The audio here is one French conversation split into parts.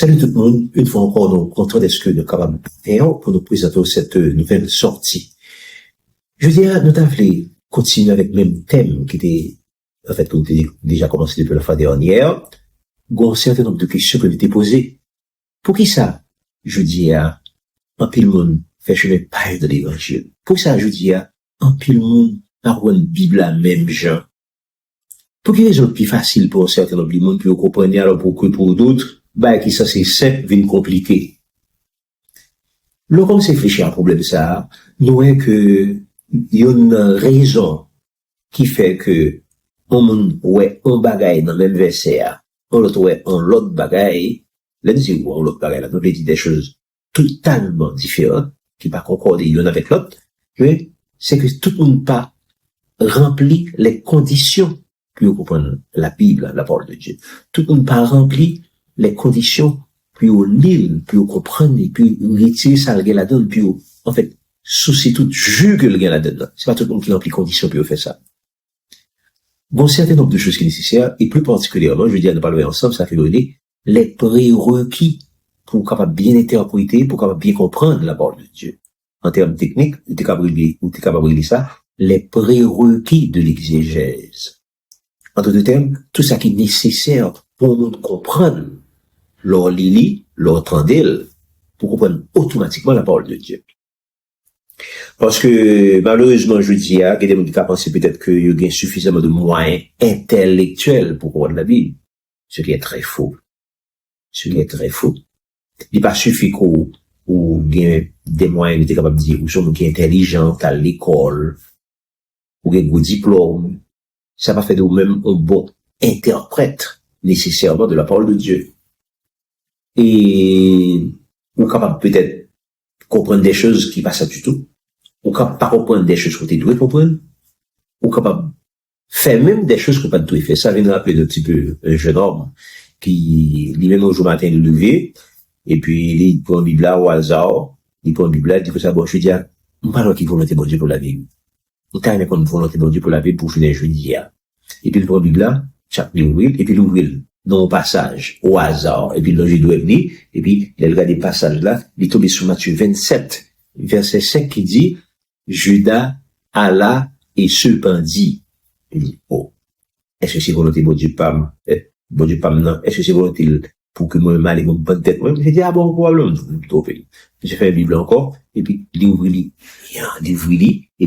Salut tout le monde. Une fois encore, nous content d'être que nous sommes capables de faire pour nous présenter cette nouvelle sortie. Je dirais, nous avons continuer avec le même thème qui était, en fait, qu'on était déjà commencé depuis la fois dernière. Il y a un certain nombre de questions que nous étaient posées. Pour qui ça? Je dis un pile monde fait chemin pareil de l'évangile. Pour ça, je dis un pile monde par une Bible à même genre. Pour qui raison plus facile pour un certain nombre de monde, puis vous comprenez alors pour d'autres, qui ça c'est simple, vient compliqué. Lorsqu'on s'réfléchit à un problème ça, nous voyons que il y a une raison qui fait que on bagaille dans le même verset, on l'autre bagaille, là nous on l'autre bagaille là, nous dit des choses totalement différentes, qui pas concorder l'une avec l'autre, mais c'est que tout le monde pas rempli les conditions pour comprendre la Bible, la parole de Dieu. Tout le monde pas rempli les conditions pour lire, pour comprendre, puis retirer ça le la donne, puis en fait souci tout jus que le gars la donne. C'est pas tout le monde qui remplit les conditions pour faire ça. Bon, certain nombre de choses qui sont nécessaires, et plus particulièrement, je dis à nous parler ensemble, ça fait donner les prérequis pour capable bien interpréter, pour capable bien comprendre la parole de Dieu. En termes techniques, tu es capable de lire ça, les prérequis de l'exégèse. En d'autres termes, tout ça qui est nécessaire pour nous comprendre leur lili, leur tendel, pour comprendre automatiquement la parole de Dieu. Parce que, malheureusement, je dis, il y a des gens qui pensent peut-être qu'il y a suffisamment de moyens intellectuels pour comprendre la Bible. Ce qui est très faux. Ce qui est très faux. Il n'est pas suffit ou bien des moyens qui sont capables de dire, ou sont qui intelligents à l'école, ou qui ont un diplôme. Ça va faire de vous-même un bon interprète, nécessairement, de la parole de Dieu. Et, ou capable peut-être comprendre des choses qui passent du tout. Ou capable pas comprendre des choses que tu dois comprendre. Ou capable faire même des choses que pas dois faire. Ça vient de rappeler un petit peu un jeune homme qui, lui-même au jour matin, il est levé, et puis il prend une Bible au hasard, il prend une Bible, il dit que ça, bon, je dis, pas qui volonté bon Dieu pour la vie. On t'a aimé qu'on volonté bon Dieu pour la vie pour finir je dis, et puis il prend une Bible, chaque livre, et puis il ouvre dans un passage, au hasard, et puis là, je dois venir, et puis il regarde des passages là, il tombe sur Matthieu 27, verset 5 qui dit, Judas alla et se pendit. Il dit, oh, est-ce que c'est volonté bon Dieu pas, non, est-ce que c'est volonté pour que moi, mal et mon bonne tête, moi, j'ai dit, ah bon, probablement, j'ai fait une Bible encore, et puis, il ouvre, et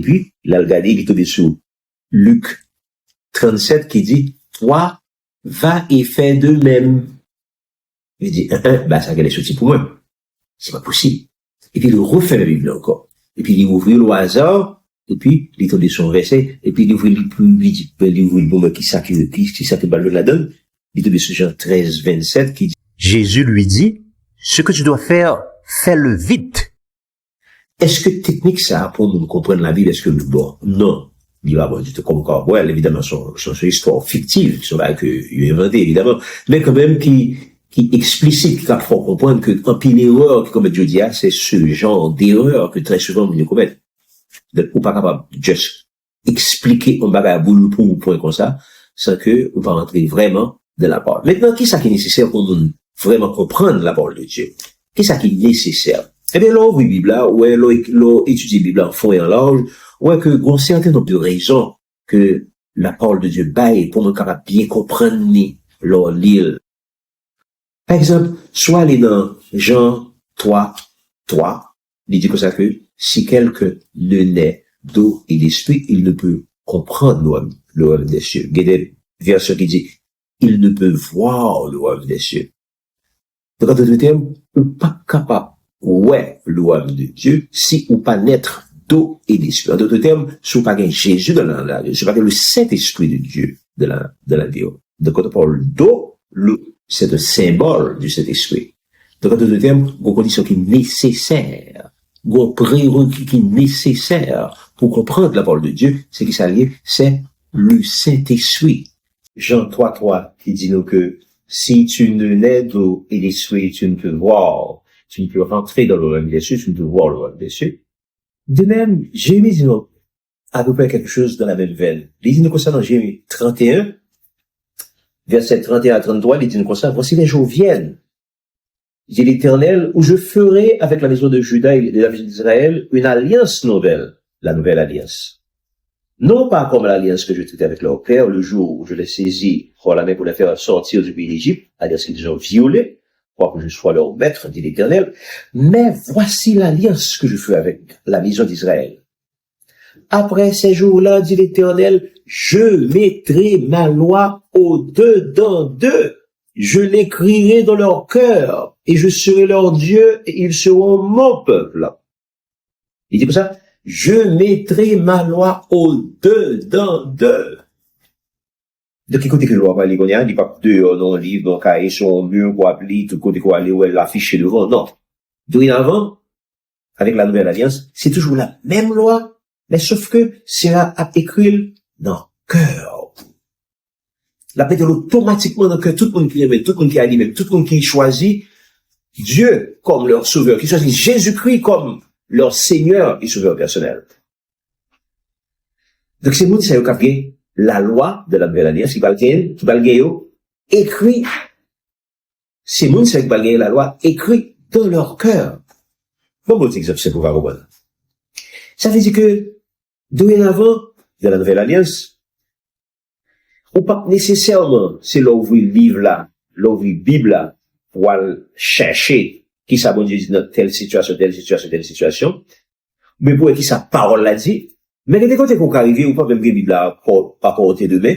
puis, il a regardé, il est tombé sur Luc 37 qui dit, toi, va et fais de même. Il dit, ça qu'elle est sortie pour moi. C'est pas possible. Et puis, il refait la Bible encore. Et puis, il ouvre au hasard, et puis, il est tombé sur un verset, et puis, il ouvre le bon, qui ça que Balou la donne. Il est tombé sur Jean 13, 27, qui dit, Jésus lui dit, ce que tu dois faire, fais-le vite. Est-ce que technique ça, pour nous comprendre la Bible, est-ce que bon, non. Il va bon, du tout comme encore, ouais, évidemment, son histoire fictive, qui sont là, il est inventé, évidemment, mais quand même, qui explicite, qui va faire comprendre que, en pile erreur, que comme Dieu dit, c'est ce genre d'erreur que très souvent, nous commettons. Donc, ou pas capable de juste expliquer un bagage à bout pour point comme ça, sans que, on va rentrer vraiment dans la parole. Maintenant, qu'est-ce qui est nécessaire pour nous vraiment comprendre la parole de Dieu? Qu'est-ce qui est nécessaire? Eh bien, là, on ouvre la Bible, là, ouais, là, étudier la Bible en fond et en large, ouais, que, un certain nombre de raisons que la parole de Dieu baille pour nous capables bien comprendre, leur lire. Par exemple, soit aller dans Jean 3, il dit comme ça que, si quelqu'un ne naît d'eau et d'esprit, il ne peut comprendre le royaume des cieux. Il y a des versets qui disent, il ne peut voir le royaume des cieux. Donc, en d'autres termes, on n'est pas capable, ouais, le royaume de Dieu, si on pas naître d'eau et d'esprit. En d'autres termes, si on pas gagner Jésus dans la vie, si on pas gagner le Saint-Esprit de Dieu de la vie. Donc, quand on parle d'eau, c'est un symbole du Saint-Esprit. Donc, en d'autres termes, une condition qui est nécessaire, un prérequis qui est nécessaire pour comprendre la parole de Dieu, c'est qui s'allie, c'est le Saint-Esprit. Jean 3, qui dit nous que si tu ne nais d'eau et d'esprit, tu ne peux rentrer dans le royaume des cieux, tu ne peux voir le royaume des cieux. De même, Jérémie dit nous à peu près quelque chose dans la même veine. Il dit nous concernant Jérémie 31, verset 31 à 33, il dit nous concernant, voici les jours viennent, dit l'Éternel, où je ferai avec la maison de Juda et de la maison d'Israël une alliance nouvelle, la nouvelle alliance. Non pas comme l'alliance que je traitais avec leur père le jour où je les saisis pour la main pour les faire sortir du pays d'Égypte, c'est-à-dire qu'ils ont violé, pour que je sois leur maître, dit l'Éternel, mais voici l'alliance que je fais avec la maison d'Israël. Après ces jours-là, dit l'Éternel, je mettrai ma loi au-dedans d'eux. Je l'écrirai dans leur cœur, et je serai leur Dieu, et ils seront mon peuple. Il dit comme ça, je mettrai ma loi au-dedans d'eux. De quel côté que la loi va aller, il dit pas dehors, dans le livre, dans le cahier, sur un mur, quoi, appeler, tout côté, quoi, aller, où elle l'affiche devant, non. Dorénavant, avec la nouvelle alliance, c'est toujours la même loi, mais sauf que c'est là à écrire dans le cœur. La paix de automatiquement dans le cœur, tout le monde qui aime, tout le monde qui anime, tout le monde qui choisit Dieu comme leur sauveur, qui choisit Jésus-Christ comme leur Seigneur et sauveur personnel. Donc c'est monde qui a capté la loi de la nouvelle alliance, qui va le écrit. C'est monde qui a capté la loi écrit dans leur cœur. Bon exemple, c'est pour voir comprendre. Ça veut dire que dorénavant de la nouvelle alliance, ou pas nécessairement, c'est l'ouvrir livre là, l'ouvrir Bible là, pour aller chercher qui ça bon Dieu dit dans telle situation, mais pour qui sa parole l'a dit, mais des côtés qu'on arrive, ou pas même que Bible là, pas porter demain,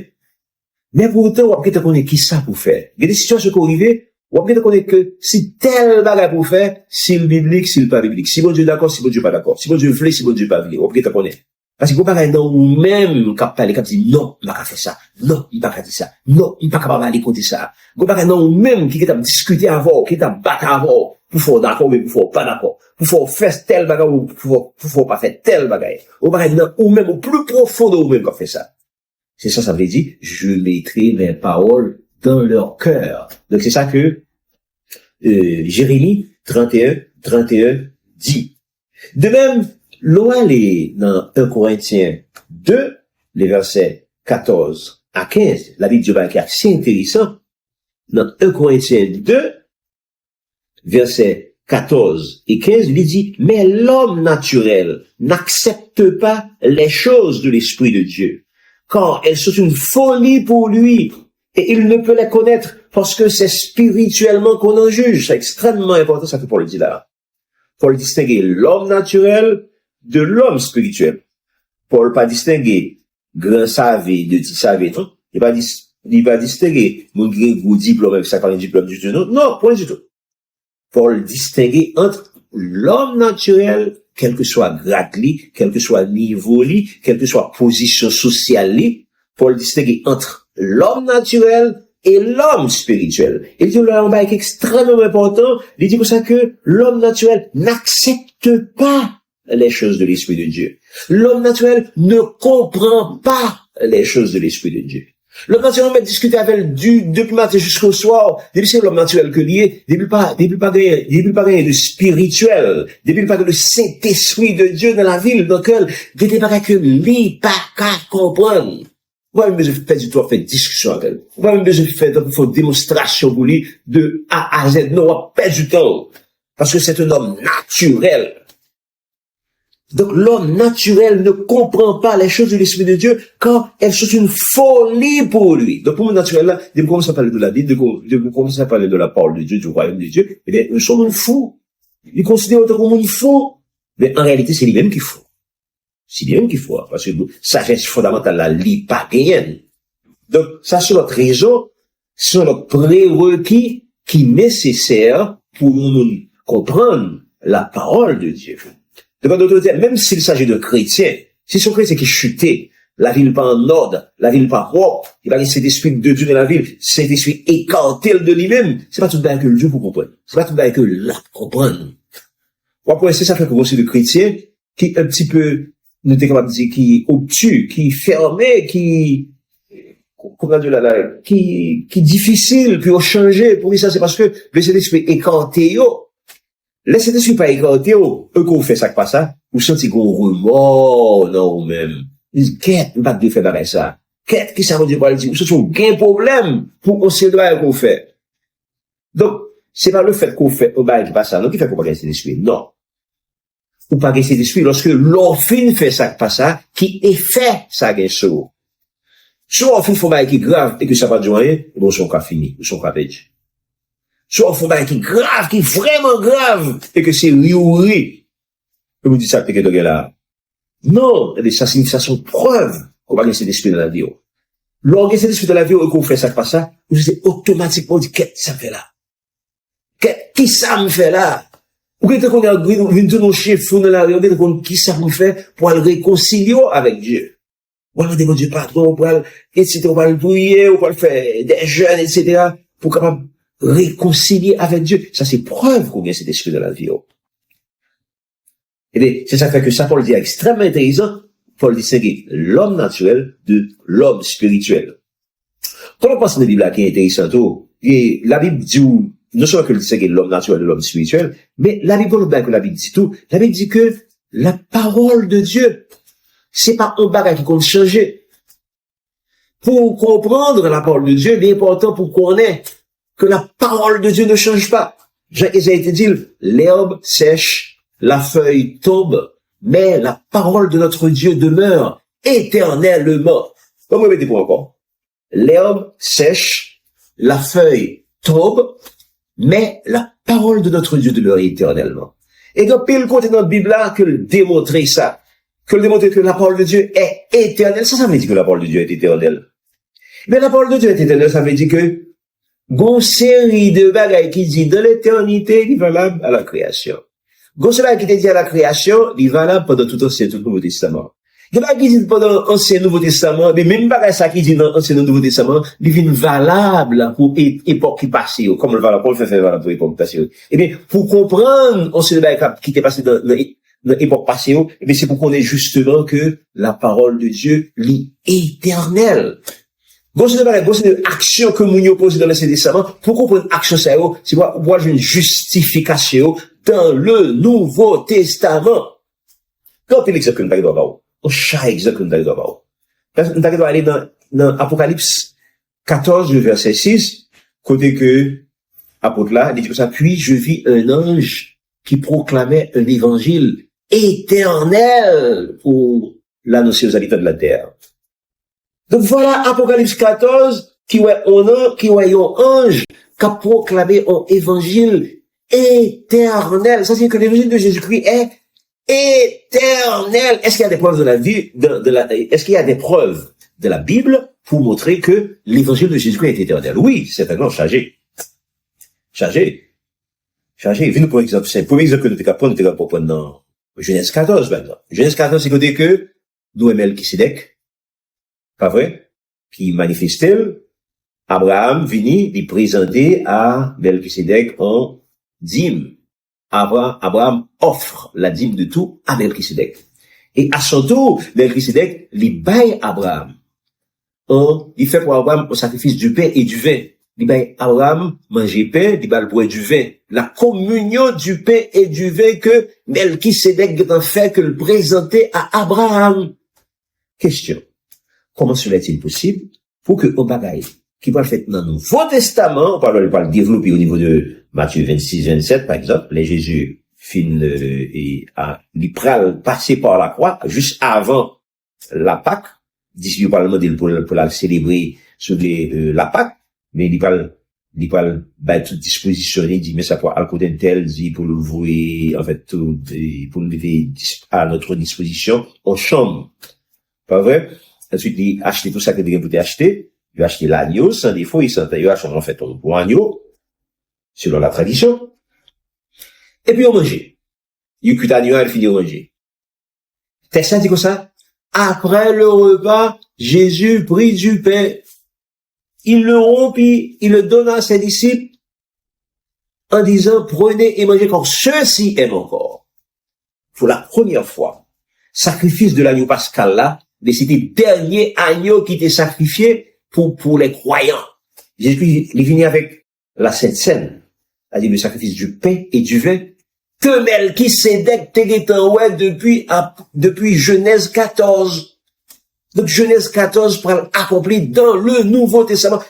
mais pour autant, on va connaître qui ça pour faire. Il y a des situations qu'on arrive, on va connaître que si tel bagage pour faire, si le biblique, si le pas biblique, si bon Dieu d'accord, si bon Dieu pas d'accord, si bon Dieu voulait, si bon Dieu pas voulait, on va connaître. Parce que vous parlez dans vous-même, quand parlez, quand dit non, il va pas faire ça, non, il va pas dire ça, non, il va pas capable d'aller côté ça. Vous parlez dans vous-même, qui est à discuter avant, qui est à battre avant, pour faire d'accord, mais pour faire pas d'accord, pour faire tel bagage, ou pour faire pas faire tel bagage. Vous parlez dans vous-même, au plus profond de vous-même, quand fait ça. C'est ça, ça veut dire, je mettrai mes paroles dans leur cœur. Donc c'est ça que, Jérémie 31 dit. De même, l'on est dans 1 Corinthiens 2, les versets 14 à 15. La Bible de Dieu qui est assez intéressant. Dans 1 Corinthiens 2, versets 14 et 15, il dit, mais l'homme naturel n'accepte pas les choses de l'Esprit de Dieu, car elles sont une folie pour lui, et il ne peut les connaître parce que c'est spirituellement qu'on en juge. C'est extrêmement important, ça que Paul dit là. Paul distinguer l'homme naturel de l'homme spirituel. Paul pas distinguer grand savé de petit savé, non? Il va distinguer mon gros diplôme avec ça par un diplôme du tout. Non, point du tout. Paul distinguer entre l'homme naturel, quel que soit grade li, quel que soit niveau li, quelle que soit position sociale li, Paul distinguer entre l'homme naturel et l'homme spirituel. Il dit là un bail extrêmement important, il dit comme ça que l'homme naturel n'accepte pas les choses de l'Esprit de Dieu. L'homme naturel ne comprend pas les choses de l'Esprit de Dieu. L'homme naturel va discuter avec elle depuis matin jusqu'au soir, depuis c'est l'homme naturel que lié, depuis pas rien de spirituel, depuis pas le Saint-Esprit de Dieu dans la ville, dans lequel, depuis pas que lui pas qu'à comprendre. Moi-même, je fais du tout, faire discussion avec elle. Moi-même, je fais une démonstration pour lui de A à Z. Non, pas du temps. Parce que c'est un homme naturel. Donc, l'homme naturel ne comprend pas les choses de l'Esprit de Dieu quand elles sont une folie pour lui. Donc, pour le naturel, là, dès qu'on commence à parler de la Bible, dès qu'on commence à parler de la parole de Dieu, du royaume de Dieu, eh bien, nous sommes fous. Ils considèrent autant comme une fou. Mais en réalité, c'est lui-même qui est fou. C'est lui-même qui est fou. Parce que sagesse fondamentale, la lit pas gagne. Donc, ça, c'est notre raison, c'est notre prérequis qui est nécessaire pour nous comprendre la parole de Dieu. Donc, en d'autres termes, même s'il s'agit de chrétiens, si son chrétien qui est chuté, la ville pas en ordre, la ville pas propre, il va laisser cet esprit de Dieu dans la ville, cet esprit écarté de lui-même, c'est pas tout le temps que Dieu vous comprenne. C'est pas tout le temps que là comprenne. Pour c'est ça fait que aussi de chrétiens, qui un petit peu, nous t'es capable de dire, qui obtus, qui fermé, comment dire là, qui difficile, puis au changer, pour ça, c'est parce que, le cet esprit écarté, laissez ne pas écarté, eux qu'on fait ça que pas ça, vous sentez qu'on remord, non, ou même. Ils disent, qu'est-ce que de faire avec ça? Qu'est-ce que ça veut dire pour le dire? Vous sentez aucun problème pour qu'on se doit qu'on fait. Donc, c'est pas le fait qu'on fait, au bail qui passe ça, non, qui fait qu'on va gagner cet esprit. Non. Ou pas gagner cet esprit lorsque l'orphine fait ça qui passe ça, qui est fait ça gagne sous. Soit on fait un bail qui est grave et que ça va de rien, bon, son cas fini, son cas perdu. Soit on fait un bail qui est grave, qui est vraiment grave, et que c'est riouri. Et vous dites ça, que là. Non, ça signifie, ça sont preuves qu'on va gagner cet esprit dans la vie. Lorsque cet esprit dans la vie, et qu'on fait ça qui passe ça, vous êtes automatiquement dit, qu'est-ce que ça fait là? Qui ça me fait là? Ou qu'est-ce qu'on a vu de nos chefs dans la rue, qui ça me fait pour aller réconcilier avec Dieu? Ou alors demander Dieu patron, pour aller, etc., pour aller prier, ou pour aller faire des jeûnes, etc., pour capable réconcilier avec Dieu. Ça, c'est preuve qu'on a cet esprit dans la vie. Eh bien, c'est ça fait que ça, Paul dit extrêmement intéressant, Paul distingue l'homme naturel de l'homme spirituel. Quand on pense dans la Bible qui est intéressant, et la Bible dit, non seulement que distingue l'homme naturel de l'homme spirituel, mais la Bible, bien que la Bible dit tout, la Bible dit que la parole de Dieu, c'est pas un bagage qui compte changer. Pour comprendre la parole de Dieu, il est important pour qu'on ait que la parole de Dieu ne change pas. Jean-Isaïe été dit, l'herbe sèche, la feuille tombe, mais la parole de notre Dieu demeure éternellement. Comment répétez-vous encore? L'herbe sèche, la feuille tombe, mais la parole de notre Dieu demeure éternellement. Et donc, pile côté dans la Bible là, que démontrer ça. Que le démontrer que la parole de Dieu est éternelle. Ça veut dire que la parole de Dieu est éternelle. Mais la parole de Dieu est éternelle, ça veut dire que, gon série de bagailles qui dit de l'éternité, il est valable à la création. Gon cela qui te dit à la création, il est valable pendant tout l'Ancien et tout le Nouveau Testament. Il y a qui dit pendant l'Ancien et le Nouveau Testament, mais même bagaille ça qui dit dans l'Ancien et le Nouveau Testament, il est valable pour époque qui passe, comme le valable, pour le faire valable pour époque passée. Eh bien, pour comprendre, on sait le bagaille qui t'est passé dans l'époque passée, eh bien, c'est pour qu'on ait justement que la parole de Dieu lit éternelle. Gosse de action que nous posons dans l'Ancien Testament, pour comprendre action ça, c'est voir une justification dans le Nouveau Testament. Quand il exemple que nous doit avoir, chaque exemple que nous doit avoir. Nous doit aller dans Apocalypse 14, verset 6, côté que, apôtre là, il dit que ça, puis je vis un ange qui proclamait un évangile éternel pour l'annoncer aux habitants de la terre. Donc voilà, Apocalypse 14, qui est un ange, qui a proclamé un évangile éternel. Ça, c'est que l'évangile de Jésus-Christ est éternel. Est-ce qu'il y a des preuves de la vie, est-ce qu'il y a des preuves de la Bible pour montrer que l'évangile de Jésus-Christ est éternel? Oui, certainement, chargé. Venez pour exemple, c'est le premier exemple que nous avons pour prendre dans Genèse 14, maintenant. Genèse 14, c'est côté que nous aimons Melchisedec, pas vrai? Qui manifestait, Abraham vini, lui présenter à Melchisedec en dîme. Abraham offre la dîme de tout à Melchisedec. Et à son tour, Melchisedec lui baille Abraham. Il fait pour Abraham un sacrifice du pain et du vin. Il baille Abraham manger pain, il baille boire du vin. La communion du pain et du vin que Melchisedec a fait que le présenter à Abraham. Question. Comment cela est-il possible pour que un bagaille qui va le faire dans le Nouveau Testament, on va le développer au niveau de Matthieu 26, 27, par exemple, les Jésus il passer par la croix, juste avant la Pâque, d'ici par le modèle pour la célébrer sur la Pâque, mais il parle, tout dispositionné, il dit, mais ça pour à côté tel, dit, pour l'ouvrir, en fait, tout, pour le mettre à notre disposition, en chambre. Pas vrai? Ensuite, il acheté tout ça que vous avez acheté. Il a acheté l'agneau, sans défaut, il a acheté en fait un bon agneau, selon la tradition. Et puis, on mangeait. Il cuit l'agneau, il finit de manger. Texte dit comme ça. Après le repas, Jésus prit du pain. Il le rompit, il le donna à ses disciples, en disant, prenez et mangez quand ceux-ci aiment encore. Pour la première fois, sacrifice de l'agneau pascal là, mais c'était le dernier agneau qui était sacrifié pour les croyants. Jésus, il est venu avec la Sainte Seine, c'est-à-dire le sacrifice du pain et du vin, que Melchisedec t'était en ouais depuis Genèse 14. Donc Genèse 14 pour accomplir dans le Nouveau Testament.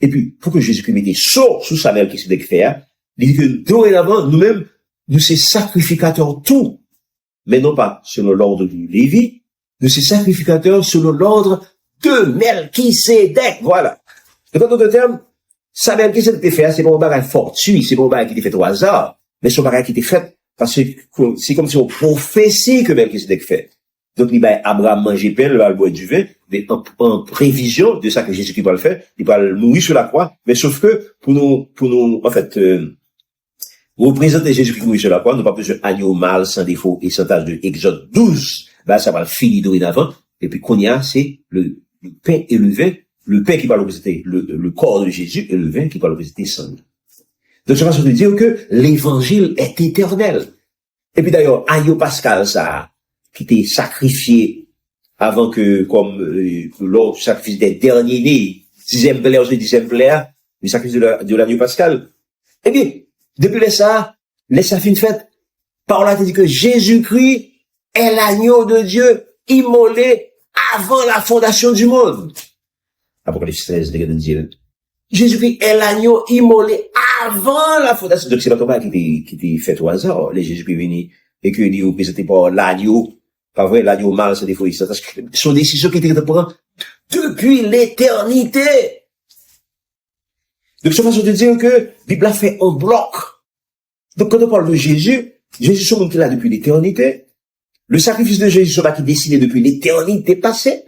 Et puis, pour que Jésus-Christ mette sous sa Melchisedec faire, Il dit que dorénavant, nous-mêmes, nous sommes sacrificateurs tout, mais non pas selon l'ordre de Lévi, nous sommes sacrificateurs selon l'ordre de Melchisédek. Voilà. Donc, en d'autres termes, ça Melchisédek fait, c'est pas un bagage fortuit, c'est pas un bagage qui était fait au hasard, mais c'est un bagage qui était fait parce que c'est comme si on prophétie que Melchisédek fait. Donc, il va Abraham manger pain, il va boire du vin, mais en prévision de ça que Jésus-Christ va le faire, il va mourir sur la croix, mais sauf que, pour nous, en fait, représenter Jésus-Christ mourir sur la croix, nous n'avons pas besoin d'agneau mâle, sans défaut et sans tâche de Exode 12. Ben, ça va le finir dorénavant. Et puis, qu'on y a, c'est le pain et le vin. Le pain qui va représenter le corps de Jésus et le vin qui va représenter son sang. Donc, ça va se dire que l'évangile est éternel. Et puis, d'ailleurs, agneau pascal, ça, qui était sacrifié avant que, comme, lors du sacrifice des derniers nés, 10e plaire, le sacrifice de l'agneau pascal. Eh bien, depuis les fin fête, Paul a dit que Jésus-Christ est l'agneau de Dieu immolé avant la fondation du monde. Apocalypse 13, Jésus-Christ est l'agneau immolé avant la fondation. Donc c'est pas Thomas qui était fait au hasard. Les Jésus-Christ est venu et qu'il est représenté par l'agneau. Pas vrai, l'agneau mâle, c'est des fois, son décision qui était de prendre depuis l'éternité. Donc, c'est façon de dire que la Bible a fait un bloc. Donc, quand on parle de Jésus, Jésus est monté là depuis l'éternité. Le sacrifice de Jésus sera qui est décidé depuis l'éternité passée.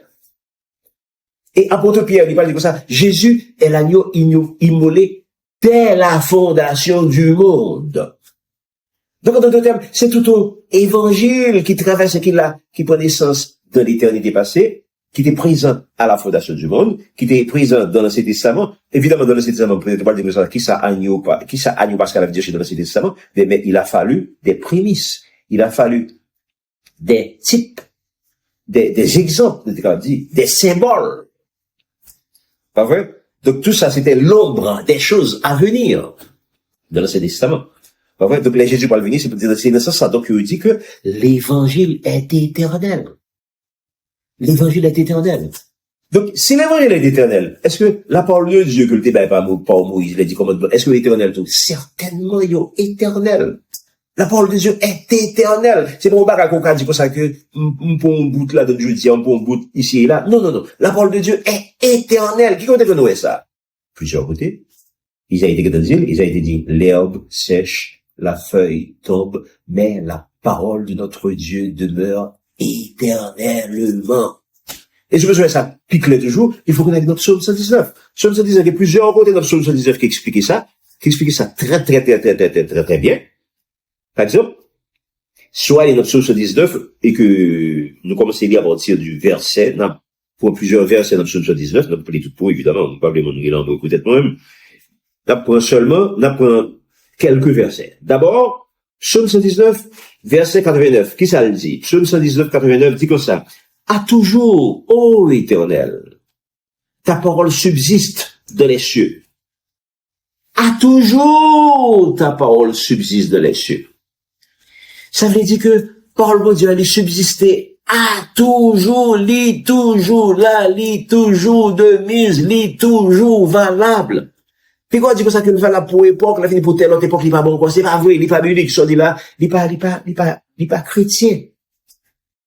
Et apôtre Pierre, il parle comme ça, Jésus est l'agneau immolé dès la fondation du monde. Donc, en d'autres termes, c'est tout un évangile qui traverse et qui prend naissance de l'éternité passée, qui était présent à la fondation du monde, qui était présent dans l'Ancien Testament. Évidemment, dans l'Ancien Testament, peut-être pas dire ça, qui ça agneau pascal veut dire chez dans l'Ancien Testament, mais il a fallu des prémices. Il a fallu des types, des exemples, des symboles. Pas vrai? Donc, tout ça, c'était l'ombre des choses à venir dans l'Ancien Testament. Pas vrai? Donc, les Jésus va venir, c'est pour dire, c'est dans ça. Donc, il dit que l'évangile est éternel. L'évangile est éternel. Donc, si l'évangile est éternel, est-ce que la parole de Dieu que le débat pas Moïse, il a dit comment, est-ce que l'éternel tout? Certainement, il est éternel. La parole de Dieu est éternelle. C'est pas un bagage qu'on dit comme ça que, pour un bout là, de jeudi, pour un bout ici et là. Non, non, non. La parole de Dieu est éternelle. Qui compte que nous est ça? Plusieurs côtés. Il a été dit, l'herbe sèche, la feuille tombe, mais la parole de notre Dieu demeure éternellement. Et je veux dire ça pique-le toujours, il faut qu'on ait notre psaume 119. Psaume 119, il y a plusieurs côtés dans le psaume 119 qui expliquent ça très bien. Par exemple, soit il y a notre psaume 119 et que nous commençons à lire à partir du verset, pour plusieurs versets dans le psaume 119, nous pas les tout pour, évidemment, nous parlons de mon langue peut-être moi-même. N'apprend quelques versets. D'abord, psaume 119, verset 89. Qui ça le dit? Psaume 119, 89 dit comme ça. À toujours, ô Éternel, ta parole subsiste dans les cieux. À toujours, ta parole subsiste dans les cieux. Ça veut dire que parole de Dieu, elle est subsistée à toujours, lit toujours là, lit toujours de mise, lit toujours valable. Puis quoi dit comme ça que le valable pour époque, la fini pour telle autre époque, il n'est pas bon quoi, c'est pas vrai, il n'est pas biblique, ça dit là, il n'est pas chrétien.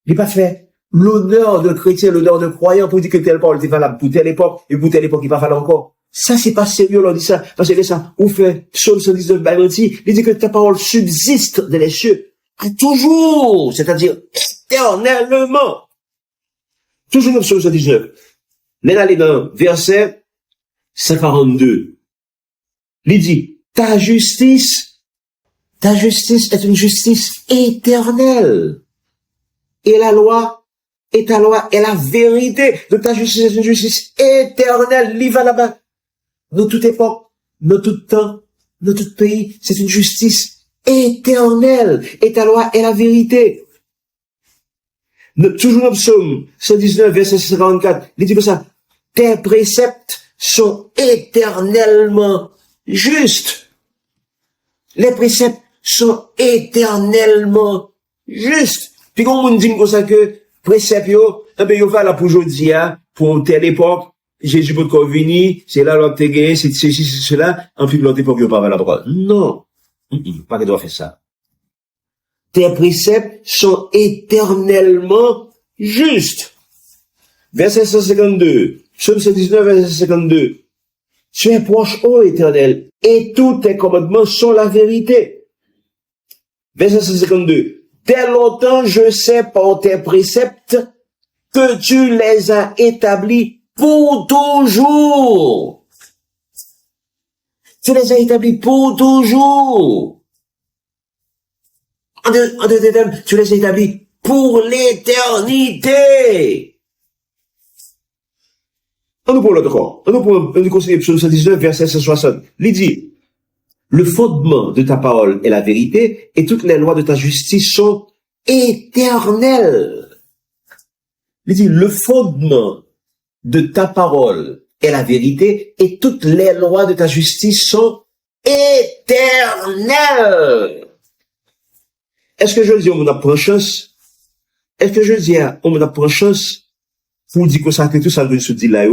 Il n'est pas fait l'honneur de chrétien, l'honneur de croyant pour dire que telle parole est valable pour telle époque, et pour telle époque, il va falloir encore. Ça, c'est pas sérieux, on dit ça, parce que ça, on fait psaume 119, il dit que ta parole subsiste dans les cieux. À toujours, c'est-à-dire éternellement. Toujours dans psaume 119. Là, allez dans verset 142. Il dit, ta justice est une justice éternelle. Et ta loi est la vérité. Donc ta justice est une justice éternelle. Il va là-bas. Dans toute époque, dans tout temps, dans tout pays, c'est une justice éternelle. Et ta loi est la vérité. Toujours dans psaume 119, verset 54, il dit comme ça, tes préceptes sont éternellement justes. Les préceptes sont éternellement justes. Puis quand on dit comme ça que préceptes yo va là pour aujourd'hui, pour telle époque, Jésus peut venir, c'est là l'autre gagné, c'est ceci, c'est cela, en plus de l'autre époque, yo pas va là droit. Non. Pas que doit faire ça. Tes préceptes sont éternellement justes. Verset 152. Psaume 119, verset 52. Tu es proche, ô Éternel, et tous tes commandements sont la vérité. Verset 152. Dès longtemps, je sais par tes préceptes que tu les as établis pour toujours. Tu les as établis pour toujours. En deux termes, tu les as établis pour l'éternité. On nous prend l'autre corps. On nous considère psaume 119, verset 160. Il dit, le fondement de ta parole est la vérité et toutes les lois de ta justice sont éternelles. Il dit, le fondement de ta parole est la vérité et toutes les lois de ta justice sont éternelles. Est-ce que je dis, on m'en apprend chance? Est-ce que je dis, on m'en apprend chance? Pour dire que ça, que tout ça, que je dis là,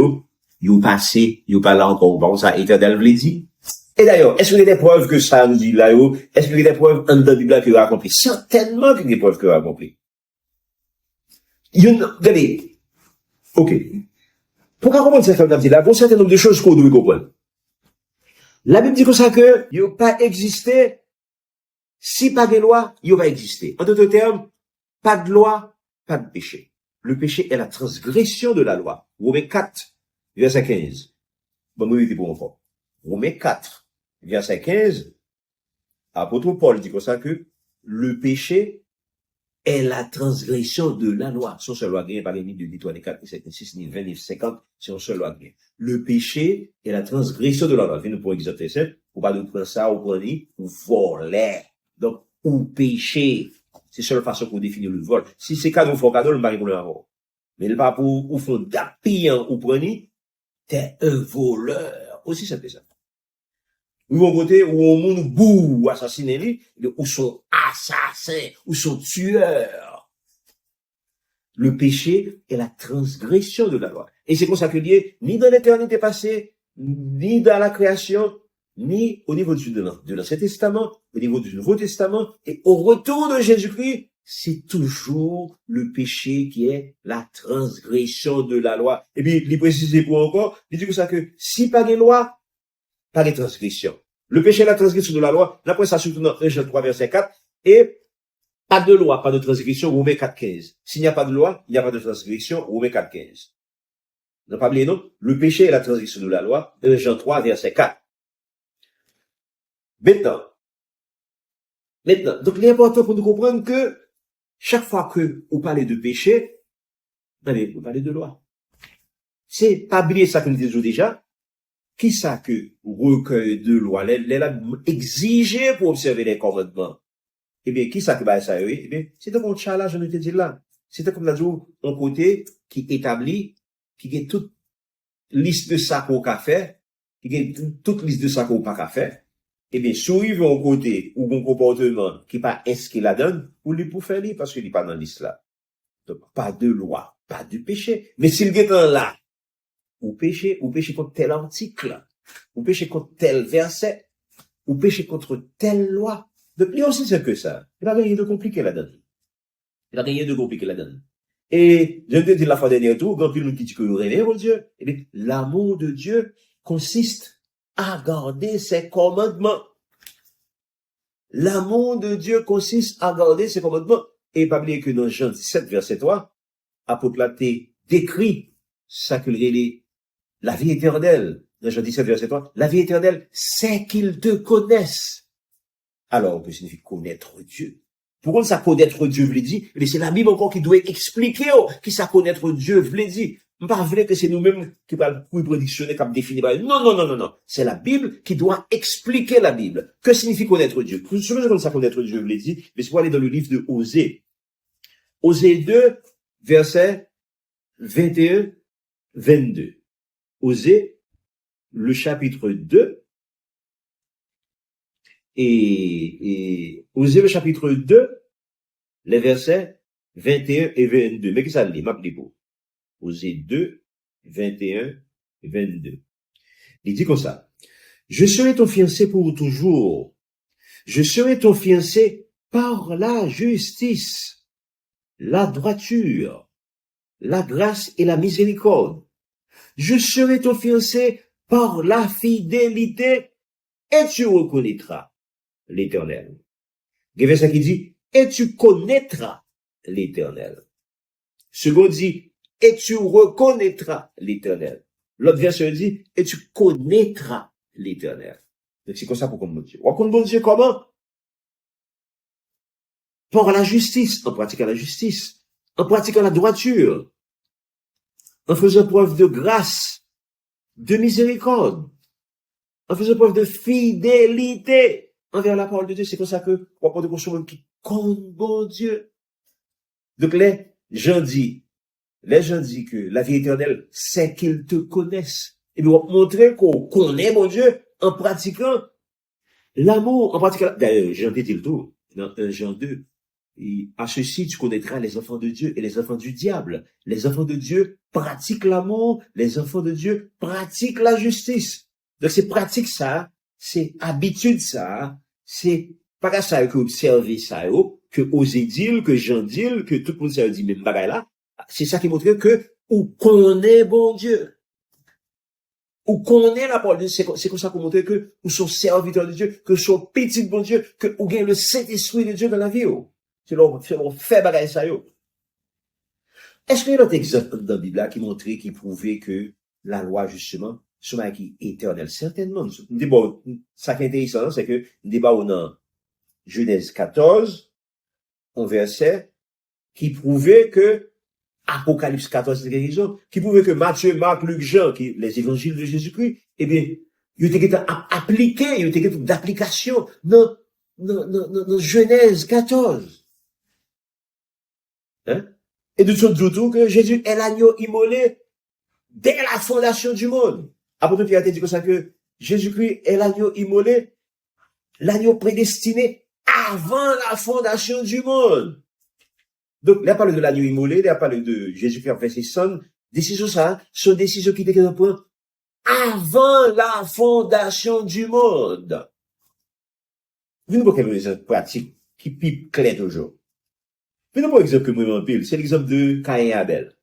you passé, you pas là encore, bon, ça, éternel, vous dit. Et d'ailleurs, est-ce qu'il y a des preuves que ça nous dit là, est-ce qu'il y a des preuves dans la Bible que vous avez accompli? Certainement qu'il y a des preuves que vous avez accompli. Regardez. Ok. Pourquoi comprendre ça, comme dit là? Pour un certain nombre de choses qu'on doit comprendre. La Bible dit comme ça que, il n'y a pas existé, si pas de loi, il n'y a pas existé. En d'autres termes, pas de loi, pas de péché. Le péché est la transgression de la loi. Romains 4, verset 15. Bon, nous, il pour enfant. Romains 4, verset 15. Apôtre Paul dit comme ça que le péché est la transgression de la loi. Son seul loi gré par les de 3, 4, 7, 6, 20, 50, c'est son seul loi gré. Le péché est la transgression de la loi. Venez pour exemple simple, pour pas nous prendre ça, ou prendre, ou voler. Donc, ou péché. C'est la seule façon pour définir le vol. Si c'est cadeau, faut cadeau, le mari pour le avoir. Mais le pas pour, ou faut d'appuyer, ou prendre, t'es un voleur. Aussi simple que ça. Ou au côté, ou au monde bou, assassiné, ou sont assassins, ou sont tueurs. Le péché est la transgression de la loi. Et c'est comme ça que lié, ni dans l'éternité passée, ni dans la création, ni au niveau de l'Ancien Testament, au niveau du Nouveau Testament, et au retour de Jésus-Christ, c'est toujours le péché qui est la transgression de la loi. Et puis, il précise pour encore, il dit que ça que, si pas de loi, pas de transgression. Le péché est la transgression de la loi, d'après ça, surtout dans 1 Jean 3, verset 4, et pas de loi, pas de transgression, Romains 4, 15. S'il n'y a pas de loi, il n'y a pas de transgression, Romains 4, 15. Vous n'avez pas oublié, non? Le péché est la transgression de la loi, 1 Jean 3, verset 4. Maintenant, donc l'important pour nous comprendre que chaque fois que vous parlez de péché, vous parlez de loi. C'est pas oublier ça que nous disons déjà. Qui ça que recueil de loi, les exigé pour observer les commandements? Eh bien, qui ça que bah ça, oui? Eh bien, c'est un challenge, je ne te dis là. C'est comme la jour, un côté qui établit, qui a toute liste de ça qu'on a fait, qui a toute liste de ça qu'on n'a pas fait. Eh bien, si vous un côté ou un comportement qui pas inscrit la donne, ou lui pour faire lui, parce qu'il n'est pas dans la liste là. Donc, pas de loi, pas de péché. Mais s'il est là, ou péché contre tel article, ou péché contre tel verset, ou péché contre telle loi. Donc, il y a aussi c'est que ça. Il n'y a rien de compliqué là-dedans. Il n'y a rien de compliqué là-dedans. Et, je te dis la fois dernière tout, quand il nous dit que vous rêvez, mon Dieu, eh bien, l'amour de Dieu consiste à garder ses commandements. L'amour de Dieu consiste à garder ses commandements. Et pas oublier que dans Jean 17, verset 3, apôtre Laté décrit ça que la vie éternelle. Dans Jean 17, verset 3, la vie éternelle, c'est qu'ils te connaissent. Alors, on peut signifier connaître Dieu. Pourquoi ça connaître Dieu veut dire? Mais c'est la Bible encore qui doit expliquer, qui ça connaître Dieu veut dire. Pas vrai que c'est nous-mêmes qui parlons pour prédictionner, comme définir. Non. C'est la Bible qui doit expliquer la Bible. Que signifie connaître Dieu? Vous savez comment ça connaître Dieu veut dire? Mais c'est pour aller dans le livre de Osée. Osée 2, verset 21, 22. Osée, le chapitre 2, et Osée, le chapitre 2, les versets 21 et 22. Mais qui ça lit? M'appelez pour. Osée 2, 21 et 22. Il dit comme ça. Je serai ton fiancé pour toujours. Je serai ton fiancé par la justice, la droiture, la grâce et la miséricorde. Je serai ton fiancé par la fidélité et tu reconnaîtras l'Éternel. Il y a un verset qui dit, et tu connaîtras l'Éternel. Second dit, et tu reconnaîtras l'Éternel. L'autre verset dit, et tu connaîtras l'Éternel. Donc c'est comme ça pour connaître Dieu. On connaît Dieu comment? Par la justice, en pratiquant la justice, en pratiquant la droiture, en faisant preuve de grâce, de miséricorde, en faisant preuve de fidélité envers la parole de Dieu. C'est comme ça que on peut construire qui connaît bon Dieu. Donc les gens disent que la vie éternelle, c'est qu'ils te connaissent. Et bien, on va montrer qu'on connaît mon Dieu en pratiquant l'amour, en pratiquant, d'ailleurs, Jean dit le tout, dans 1 Jean 2. Et à ceci, tu connaîtras les enfants de Dieu et les enfants du diable. Les enfants de Dieu pratiquent l'amour, les enfants de Dieu pratiquent la justice. Donc, c'est pratique ça, c'est habitude ça, c'est pas ça que observer ça, que oser dire, que Jean dit, que tout le monde ça dit même bagaille là. C'est ça qui montre que, ou connaît bon Dieu. Ou connaît la parole de Dieu, c'est comme ça qu'on montre que, ou sont serviteurs de Dieu, que sont petits de bon Dieu, que, ou gagne le Saint-Esprit de Dieu dans la vie, c'est l'on fait bagaille ça, Est-ce qu'il y a d'autres exemples dans la Bible là qui montraient, qui prouvaient que la loi, justement, c'est qui est éternel? Certainement. Bon, ça qui est intéressant, c'est que, débat dans Genèse 14, un verset, qui prouvait que, Apocalypse 14, c'est quelque chose, qui prouvait que Matthieu, Marc, Luc, Jean, les évangiles de Jésus-Christ, eh bien, il était appliqué, il était d'application dans Genèse 14. Hein? Et de tout que Jésus est l'agneau immolé dès la fondation du monde. Apôtre Pierre a dit comme ça que Jésus-Christ est l'agneau immolé, l'agneau prédestiné avant la fondation du monde. Donc, il a parlé de l'agneau immolé, il a parlé de Jésus-Christ en fait ses sons. Décisions ça, sont décisions qui étaient un point avant la fondation du monde. Vous ne pouvez pas exemple pratique qui pipe clair toujours. Mais non, pas exemple que moi m'empile, c'est l'exemple de Caïn et Abel.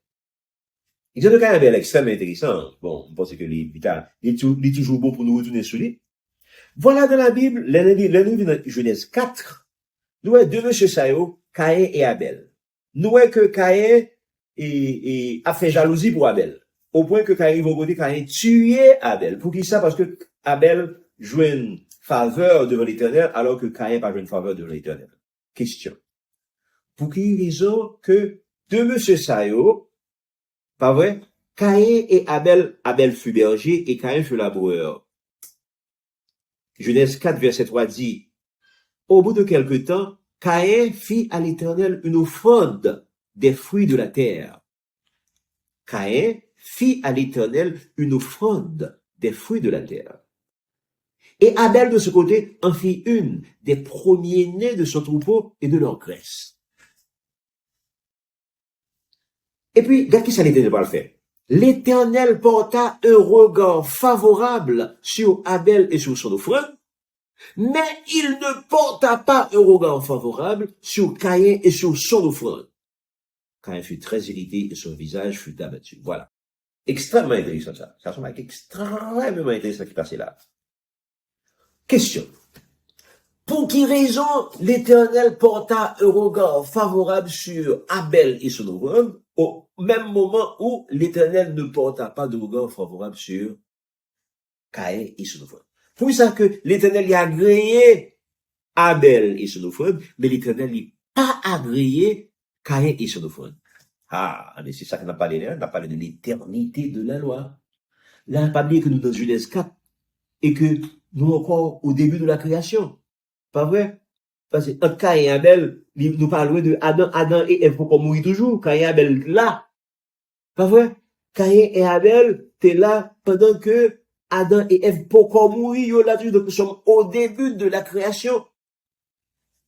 L'exemple de Caïn et Abel est extrêmement intéressant. Bon, on pense que il est toujours bon pour nous retourner sur lui. Voilà dans la Bible, l'année dans Genèse 4, nous avons deux messieurs Sayo, Caïn et Abel. Nous voyons que Caïn a fait jalousie pour Abel. Au point que Caïn va côté Caïn tuer Abel. Pour qui ça? Parce que Abel jouait une faveur devant l'Éternel, alors que Caïn pas joué une faveur devant l'Éternel. Question. Pour qui raison que deux monsieur Sayo, pas vrai? Caïn et Abel fut berger et Caïn fut laboureur. Genèse 4, verset 3 dit, au bout de quelque temps, Caïn fit à l'Éternel une offrande des fruits de la terre. Caïn fit à l'Éternel une offrande des fruits de la terre. Et Abel, de ce côté, en fit une des premiers-nés de son troupeau et de leur graisse. Et puis, regarde qui ça l'Éternel va le faire. L'Éternel porta un regard favorable sur Abel et sur son offrande, mais il ne porta pas un regard favorable sur Caïn et sur son offrande. Caïn fut très irrité et son visage fut abattu. Voilà. Extrêmement intéressant ça. Ça semble être extrêmement intéressant qui passait là. Question. Pour qui raison l'Éternel porta un regard favorable sur Abel et son offrande, au même moment où l'Éternel ne porta pas de regard favorable sur Caïn et son offrande? Pour ça que l'Éternel y a agréé Abel et son offrande, mais l'Éternel n'y pas agréé Caïn et son offrande. Ah, mais c'est ça qu'on a parlé là, on a parlé de l'éternité de la loi. Là, on a pas oublié que nous dans Genèse 4, et que nous encore au début de la création. Pas vrai? Parce que Caïn et Abel, nous parlons de Adam et Ève pour mourir toujours. Caïn et Abel là. Pas vrai? Caïn et Abel, t'es là pendant que Adam et Ève pour mourir, yo là, donc nous sommes au début de la création.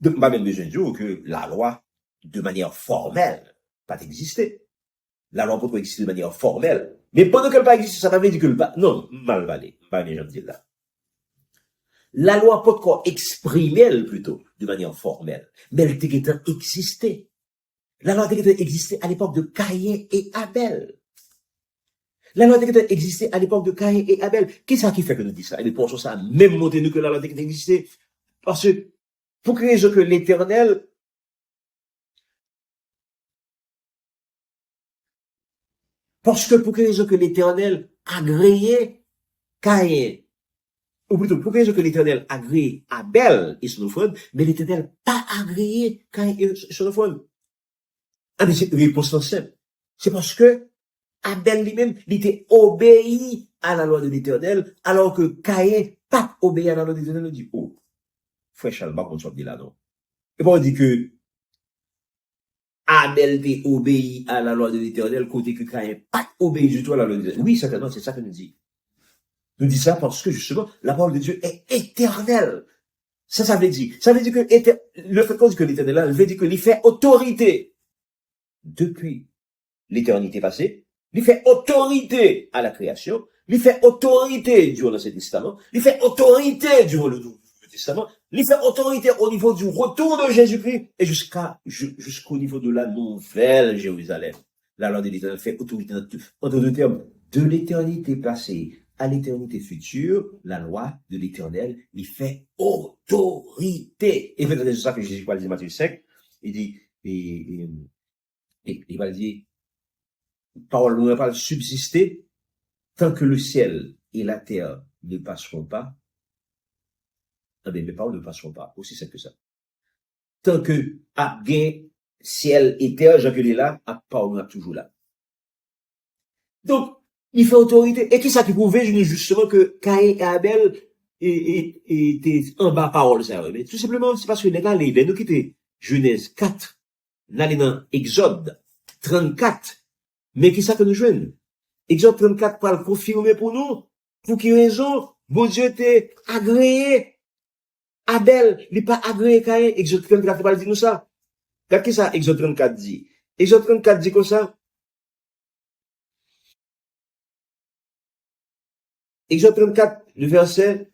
Donc, pas même besoin de dire que la loi, de manière formelle, pas exister. La loi peut exister de manière formelle. Mais pendant qu'elle pas exister, ça va pas dire que le pas, non, mal valé. Pas les gens disent là. La loi peut encore exprimer, elle, plutôt, de manière formelle. Mais elle était existée. La loi était existée à l'époque de Caïn et Abel. La loi était existée à l'époque de Caïn et Abel. Qu'est-ce qui fait que nous disons ça? Et nous pensons ça, même monter nous que la loi était existée. Parce que, pour que raison que l'éternel, pour que raison que l'éternel agréait Caïn, ou plutôt, pour que raison que l'éternel agréait Abel et son offrande, mais l'éternel pas agréé Caïn et son offrande. Ah, mais c'est une réponse simple. C'est parce que Abel lui-même, il était obéi à la loi de l'éternel, alors que Caïn pas obéi à la loi de l'éternel. Il dit, oh, frère Charles, par contre, dit là, non. Et puis on dit que Abel était obéi à la loi de l'éternel, côté que Caïn pas obéi du tout à la loi de l'éternel. Oui, certainement, c'est ça que nous dit. Nous dit ça parce que, justement, la parole de Dieu est éternelle. Ça veut dire. Ça veut dire que, le fait qu'on dit que l'éternel là, veut dire que il fait autorité depuis l'éternité passée. Il fait autorité à la création. Il fait autorité durant l'Ancien Testament. Il fait autorité durant le Nouveau Testament. Il fait autorité au niveau du retour de Jésus-Christ et jusqu'au niveau de la nouvelle Jérusalem. La loi de l'Éternel fait autorité en deux termes. De l'éternité passée à l'éternité future, la loi de l'Éternel, il fait autorité. Et c'est ça que Jésus va dire Matthieu 5. Il dit, il va dire, parole ne va pas subsister tant que le ciel et la terre ne passeront pas. Ah bien, mes paroles ne passeront pas. Aussi simple que ça. Tant que ciel et terre, Jacques est là, parole est toujours là. Donc, il fait autorité. Et qui ça qui prouvait justement que Caïn et Abel étaient en bas parole, ça. Mais tout simplement, c'est parce que les gars, les nous quitter Genèse 4, n'allez dans Exode 34. Mais qui ça que nous jouons? Exode 34 pour le confirmer pour nous. Pour quelle raison? Bon Dieu était agréé. Abel, il n'est pas agréé Caïn. Exode 34 va dire nous ça. Qu'est-ce que ça, Exode 34 dit? Exode 34 dit comme ça. Exode 34, le verset